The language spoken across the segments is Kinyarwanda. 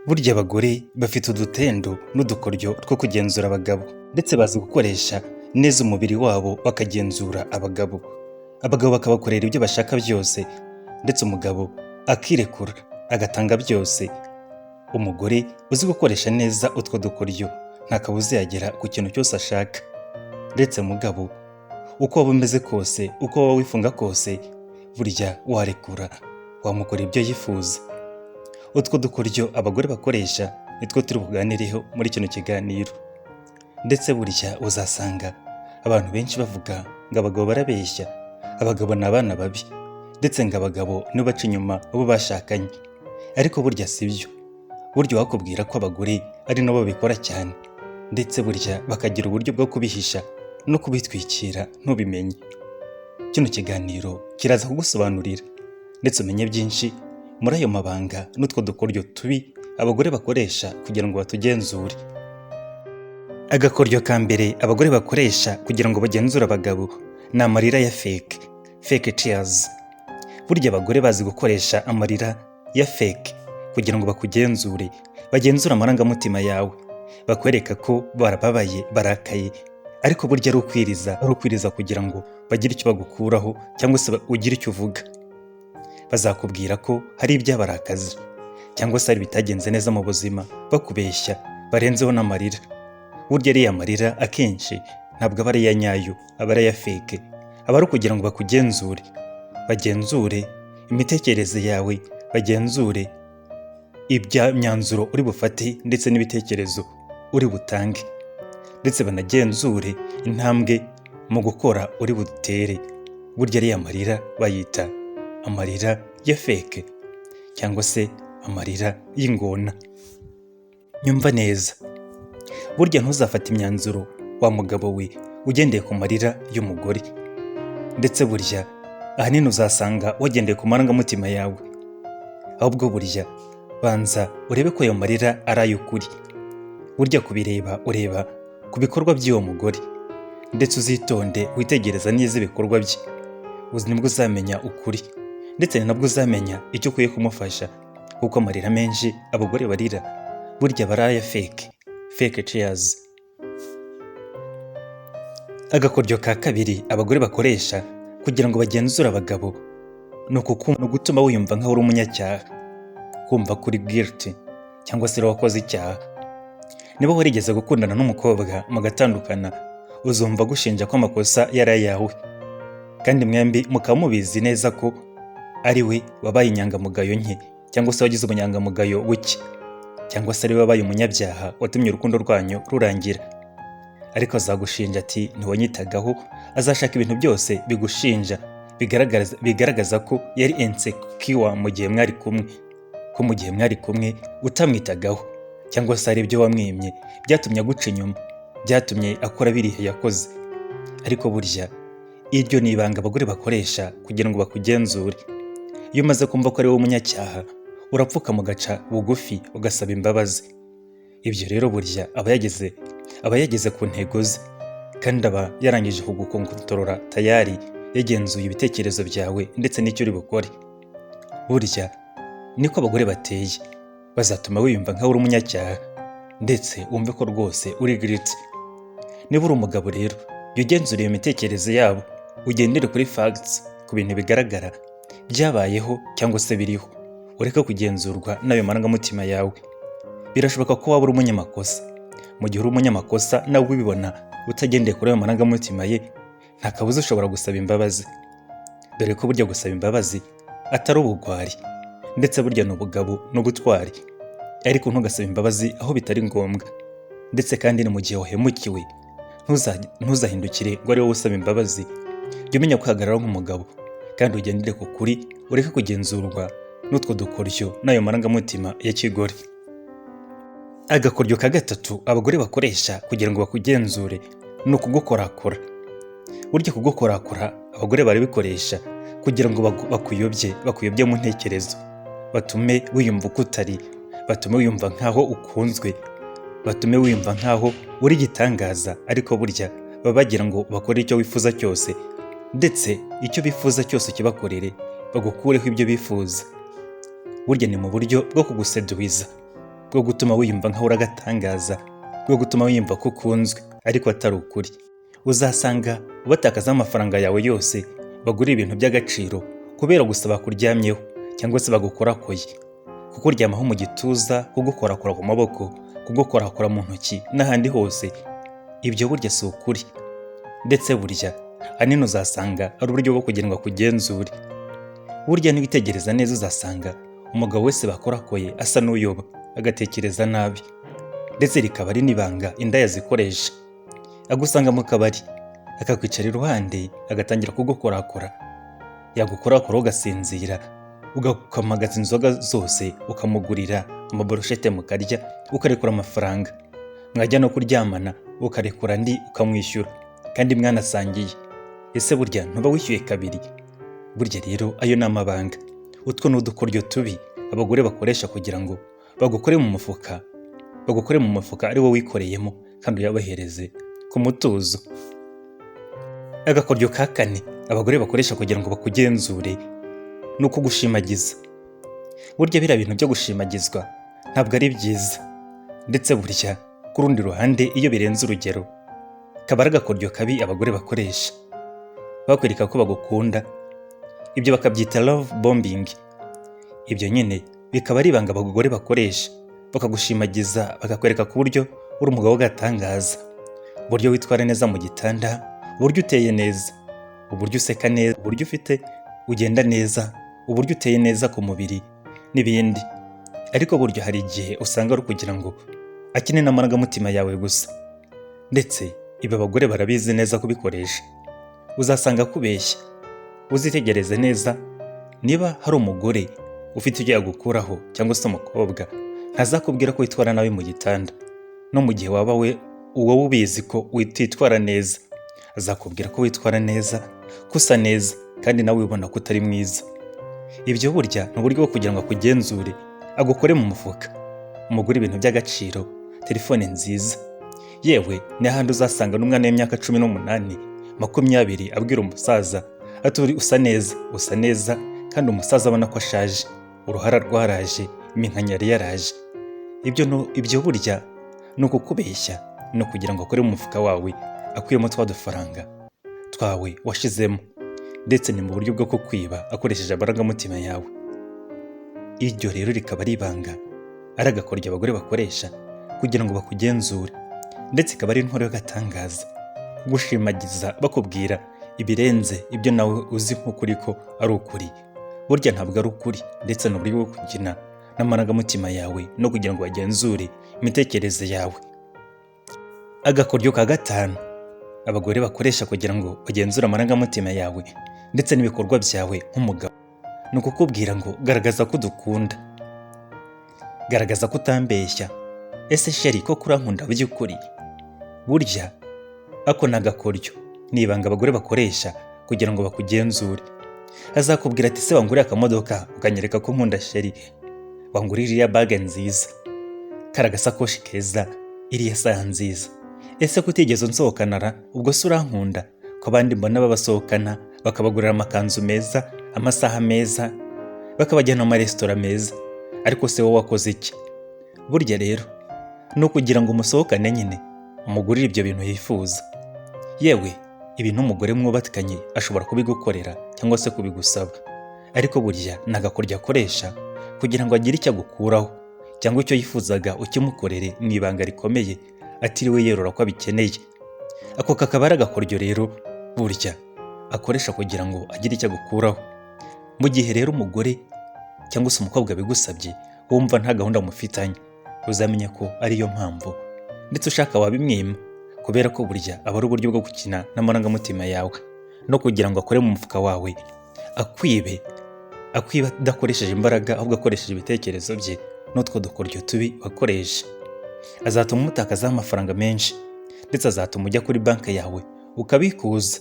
Burya abagore bafite udutendo n'udukoryo two kugenzura abagabo, ndetse bazi gukoresha neza umubiri wabo bakagenzura abagabo. Abagabo bakabakorera ibyo bashaka byose, ndetse umugabo akirekura agatanga byose. Umugore uzi gukoresha neza utwo dukoryo nta kabuza yagera ku kintu cyose ashaka. Ndetse mugabo, uko waba umeze kose, uko waba wifunga kose, burya warekura wamukora ibyo yifuza. Utwo dukoryo abagore bakoresha nitwo turi buganireho muri kino kiganiro. Ndetse burya uzasanga abantu benshi bavuga ngo abagabo barabeshya, abagabo ni abana babi, ndetse ngo abagabo nibo baca inyuma abo bashakanye. Ariko burya si byo. Burya wakubwira ko abagore ari nabo babikora cyane, ndetse burya bakagira uburyo bwo kubihisha no kubitwikira ntubimenye. Kino kiganiro kiraza kugusobanurira ndetse umenye byinshi muri ayo mabanga n'utwo dukoryo tubi abagore bakoresha kugira ngo batugenzure. Agakoryo ka mbere abagore bakoresha kugira ngo bagenzure abagabo ni amarira ya fake tears. Burya abagore bazi gukoresha amarira ya fake kugira ngo bakugenzure, bagenzure amarangamutima yawe, bakwereka ko barababaye, barakaye, ariko burya ari ukwiriza kugira ngo bagire icyo bagukuraho cyangwa se ugire icyo uvuga. Bazakubwira ko hari ibyabarakaza cyangwa se hari bitagenze neza mu buzima, bakubeshya barenzeho n'amarira. Burya ariya marira akenshi ntabwo aba ari iya nyayo, aba ari iya fake. Aba ari ukugira ngo bakugenzure, bagenzure imitekerereze yawe, bagenzure myanzuro uri bufate ndetse n'ibitekerezo uri butange, ndetse banagenzure intambwe mu gukora uri butere. Burya ariya marira bayita amarira ya feke cyangwa se amarira y'ingona. Nyumva neza, burya ntuzafate imyanzuro wa mugabo we ugendeye ku marira y'umugore, ndetse burya ahanini uzasanga wagendeye ku marangamutima yawe. Ahubwo burya banza urebe ko ayo marira ari ay'ukuri. Burya kubireba ureba ku bikorwa by'uwo mugore, ndetse uzitonde witegereza neza ibikorwa bye. Nibwo uzamenya ukuri, ndetse ni nabwo uzamenya icyo ukwiye kumufasha, kuko amarira menshi abagore barira burya aba ari aya fake tears. Agakoryo ka kabiri abagore bakoresha kugira ngo bagenzure abagabo ni ugutuma wiyumva nk'aho uri umunyacyaha, kumva kuri guilty cyangwa se wakoze icyaha. Niba warigeze gukundana n'umukobwa mugatandukana, uzumva gushinja ko amakosa yari ayawe, kandi mwembi mukaba mubizi neza ko ari we wabaye inyangamugayo nke, cyangwa se wagize ubunyangamugayo buke, cyangwa se ari we wabaye umunyabyaha watumye urukundo rwanyu rurangira. Ariko azagushinja ati ntiwanyitagaho, azashaka ibintu byose bigushinja bigaragaza ko yari insecure mu gihe mwari kumwe, ko mu gihe mwari kumwe utamwitagaho, cyangwa se hari ibyo wamwimye byatumye aguca inyuma, byatumye akora biriya yakoze. Ariko burya iryo ni ibanga abagore bakoresha kugira ngo bakugenzure. Iyo umaze kumva ko ari wowe umunyacyaha, urapfuka mugaca bugufi ugasaba imbabazi. Ibyo rero burya aba yageze ku ntego ze, kandi aba yarangije kugukontorora tayari, yagenzuye ibitekerezo byawe ndetse n'icyo uri bukore. Burya niko abagore bateye, bazatuma wiyumva nk'aho uri umunyacyaha, ndetse wumve ko rwose uri guilty. Niba uri umugabo rero, jya ugenzura iyo mitekerereze yabo, ugendere kuri facts, ku bintu bigaragara byabayeho cyangwa se biriho, ureke kugenzurwa n'ayo marangamutima yawe. Birashoboka ko waba uri umunyamakosa. Mu gihe uri umunyamakosa nawe ubibona utagendeye kuri ayo marangamutima ye, nta kabuza ushobora gusaba imbabazi, dore ko burya gusaba imbabazi atari ubugwari, ndetse burya ni ubugabo n'ubutwari. Ariko ntugasaba imbabazi aho bitari ngombwa, ndetse kandi ni mu gihe wahemukiwe. Ntuzahindukire ngo ari wowe usaba imbabazi. Jya umenya kwihagararaho nk'umugabo, kandi ugendere ku kuri, ureke kugenzurwa n'utwo dukoryo n'ayo marangamutima ya kigore. Agakoryo ka gatatu abagore bakoresha kugira ngo bakugenzure ni ukugukorakora. Burya kugukorakora abagore barabikoresha kugira ngo bakuyobye mu ntekerezo, batume wiyumva uko utari, batume wiyumva nk'aho ukunzwe, batume wiyumva nk'aho uri igitangaza. Ariko burya baba bagira ngo bakore icyo wifuza cyose, ndetse icyo bifuza cyose kibakorere, bagukureho ibyo bifuza. Burya ni mu buryo bwo kuguseduwiza, bwo gutuma wiyumva nkaho uri agatangaza, bwo gutuma wiyumva ko ukunzwe ariko atari ukuri. Uzasanga batakaza amafaranga yawe yose bagura ibintu by'agaciro kubera gusa bakuryamyeho cyangwa se bagukorakoye, kukuryamaho mu gituza, kugukorakora ku maboko, kugukorakora mu ntoki n'ahandi hose. Ibyo burya si ukuri, ndetse burya ahanini uzasanga ari uburyo bwo kugira ngo akugenzure. Burya niwitegereza neza uzasanga umugabo wese bakorakoye asa n'uyoba, agatekereza nabi, ndetse rikaba ari n'ibanga indaya zikoresha. Agusanga mu kabari akakwicara iruhande agatangira kugukorakora, yagukorakora ugasinzira, ugakamagaza inzoga zose, ukamugurira amaboroshete mukarya, ukarekura amafaranga, mwajya no kuryamana ukarekura andi ukamwishyura kandi mwanasangiye. Ese burya ntuba wishyuye kabiri? Burya rero ayo ni amabanga. Utwo ni udukoryo tubi abagore bakoresha kugira ngo bagukore mu mufuka ari wo wikoreyemo kandi uyabahereze ku mutuzo. Agakoryo ka kane abagore bakoresha kugira ngo bakugenzure ni ukugushimagiza. Burya biriya bintu byo gushimagizwa ntabwo ari byiza, ndetse burya ku rundi ruhande iyo birenze urugero kaba ari agakoryo kabi abagore bakoresha, bakwereka ko bagukunda. Ibyo bakabyita love bombing. Ibyo nyine bikaba ari ibanga abagore bakoresha, bakagushimagiza, bakakwereka ku buryo uri umugabo w'agatangaza, uburyo witwara neza mu gitanda, uburyo uteye neza, uburyo useka neza, uburyo ugenda neza, uburyo uteye neza ku mubiri n'ibindi. Ariko buryo hari igihe usanga ari kugira ngo akine n'amarangamutima yawe gusa, ndetse ibi abagore barabizi neza kubikoresha. Uzasanga kubeshya. Uzitegereze neza, niba hari umugore ufite ibyo yagukuraho cyangwa se umukobwa, ntazakubwira ko witwara nabi mu gitanda, no mu gihe waba wowe ubizi ko witwara neza, azakubwira ko witwara neza, ko usa neza, kandi nawe ubona ko utari mwiza. Ibyo burya ni uburyo bwo kugira ngo akugenzure, agukore mu mufuka, umugure ibintu by'agaciro, telefone nziza. Yewe ni ahandi uzasanga n'umwana w'imyaka 18, 20 abwira umusaza ati usa neza, kandi umusaza abona ko ashaje, uruhara rwaraje, iminkanyari yaraje. Ibyo burya ni ukukubeshya, no kugira ngo akore mu mufuka wawe akuyemo twa dufaranga twawe washizemo, ndetse ni mu buryo bwo kukwiba akoresheje amarangamutima yawe. Iryo rero rikaba ari ibanga, ari agakoryo abagore bakoresha kugira ngo bakugenzure, ndetse ikaba ari intwaro y'agatangaza, kugushimagiza bakubwira ibirenze ibyo nawe uzi nk'ukuri ko ari ukuri. Burya ntabwo ari ukuri, ndetse ni uburyo bwo kugina n'amarangamutima yawe no kugira ngo bagenzure imitekerereze yawe. Agakoryo ka gatanu abagore bakoresha kugira ngo bagenzure amarangamutima yawe ndetse n'ibikorwa byawe nk'umugabo, ni ukukubwira ngo garagaza ko udukunda, garagaza ko utambeshya. Ese sheri ko kurankunda by'ukuri? Burya ako ni agakoryo, ni ibanga abagore bakoresha kugira ngo bakugenzure. Azakubwira ati se wanguriye akamodoka ukanyereka ko nkunda sheri, wanguriye iriya bage nziza, karagasakoshi keza, iriya saha nziza. Ese kutigeze unsohokanara ubwo se urankunda? Ko abandi mbona babasohokana bakabagurira amakanzu meza, amasaha meza, bakabajyana mu maresitora meza, ariko se wowe wakoze iki? Burya rero ni ukugira ngo umusohokane nyine, umugurire ibyo bintu yifuza. Yewe ibi n'umugore mwubatkanye ashobora kubigukorera cyangwa se kubigusaba, ariko burya ni agakoryo akoresha kugira ngo agire icyo agukuraho, cyangwa icyo yifuzaga ukimukorere mu ibanga rikomeye atiriwe yerura ko abikeneye. Ako kakaba ari agakoryo rero burya akoresha kugira ngo agire icyo agukuraho. Mu gihe rero umugore cyangwa se umukobwa bigusabye wumva nta gahunda mufitanye, uzamenye ko ariyo mpamvu, ndetse ushaka wabimwima, kubera ko burya aba ari uburyo bwo gukina n'amarangamutima yawe no kugira ngo akore mu mufuka wawe, akwibe adakoresheje imbaraga, ahubwo akoresheje ibitekerezo bye n'utwo dukoryo tubi bakoresha. Azatuma umutakazaho amafaranga menshi, ndetse azatuma ujya kuri banki yawe ukabikuza,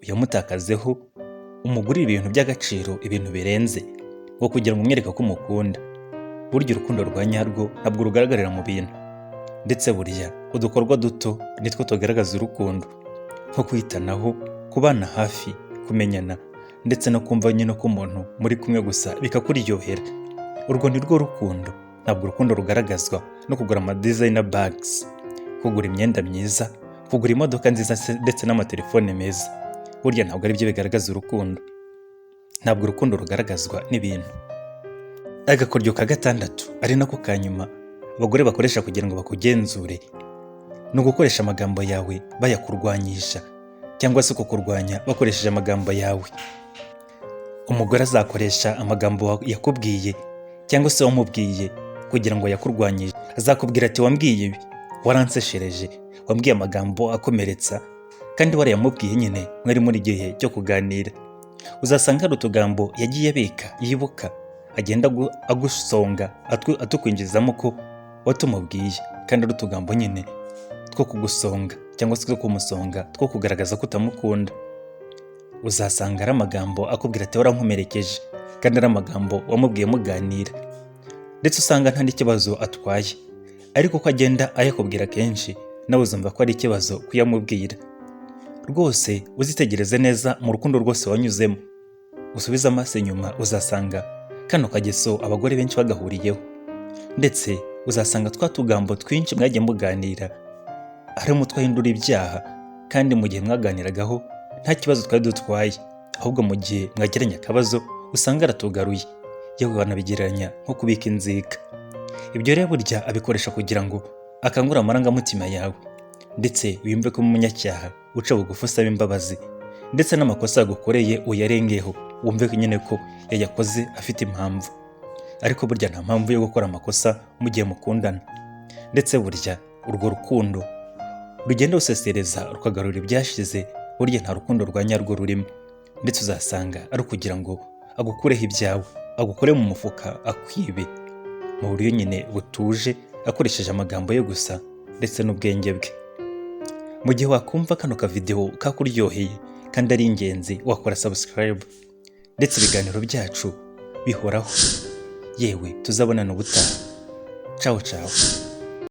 uyamutakazeho, umugurire ibintu by'agaciro, ibintu birenze, ngo kugira ngo umwereke ko umukunda. Burya urukundo rwa nyarwo ntabwo rugaragarira mu bintu, ndetse burya udukorwa duto nitwo tugaragaza urukundo, nko kwitanaho, kubana hafi, kumenyana, ndetse no kumva nyine ko umuntu muri kumwe gusa bikakuryohera. Urwo ni rwo rukundo, ntabwo urukundo rugaragazwa no kugura designer bags, kugura imyenda myiza, kugura imodoka nziza ndetse n'amatelefone meza. Burya ntabwo ari byo bigaragaza urukundo. Ntabwo urukundo rugaragazwa n'ibintu. Agakoryo ka gatandatu ari nako ka nyuma abagore bakoresha kugira ngo bakugenzure, ni ugukoresha amagambo yawe bayakurwanyisha cyangwa se kukurwanya bakoresheje amagambo yawe. Umugore azakoresha amagambo yakubwiye cyangwa se wamubwiye kugira ngo yakurwanyishe. Azakubwira ati wambwiye ibi, waranseshereje, wambwiye amagambo akomeretsa, kandi warayamubwiye nyine mwari muri gihe cyo kuganira. Uzasanga hari utugambo yagiye abika yibuka, agenda agusonga atukwinjizamo ko watumubwiye, kandi ari utugambo nyine two kugusonga cyangwa se two kumusonga, two kugaragaza ko utamukunda. Uzasanga ari amagambo akubwira ati warankomerekeje, kandi ari amagambo wamubwiye muganira, ndetse usanga nta n'ikibazo atwaye, ariko ko agenda ayakubwira kenshi nawe uzumva ko ari ikibazo kuyamubwira. Rwose uzitegereze neza mu rukundo rwose wanyuzemo, usubize amaso inyuma, uzasanga kano kageso abagore benshi bagahuriyeho, ndetse uzasanga twa tugambo twinshi mwagiye muganira harimo twahindura ibyaha, kandi mu gihe mwaganiragaho nta kibazo twari dutwaye, ahubwo mu gihe mwagiranye akabazo usanga aratugaruye, yewe wanabigereranya nko kubika inzika. Ibyo rero burya abikoresha kugira ngo akangure amarangamutima yawe, ndetse wiyumve ko umunyacyaha uca bugufi usaba imbabazi, ndetse n'amakosa yagukoreye uyarengeho, wumve nyine ko yayakoze afite impamvu. Ariko burya nta mpamvu yo gukora amakosa mu gihe mukundana, ndetse burya urwo rukundo rugenda rusesereza rukagarura ibyashize. Burya nta rukundo rwa nyarwo rurimo, ndetse uzasanga ari ukugira ngo agukureho ibyawe, agukore mu mufuka, akwibe mu buryo nyine butuje, akoresheje amagambo ye gusa ndetse n'ubwenge bwe. Mu gihe wakumva kano kavideo kakuryoheye kandi ari ingenzi, wakora subscribe, ndetse ibiganiro byacu bihoraho. Yewe tuzabonana ubutaha. Ciao ciao.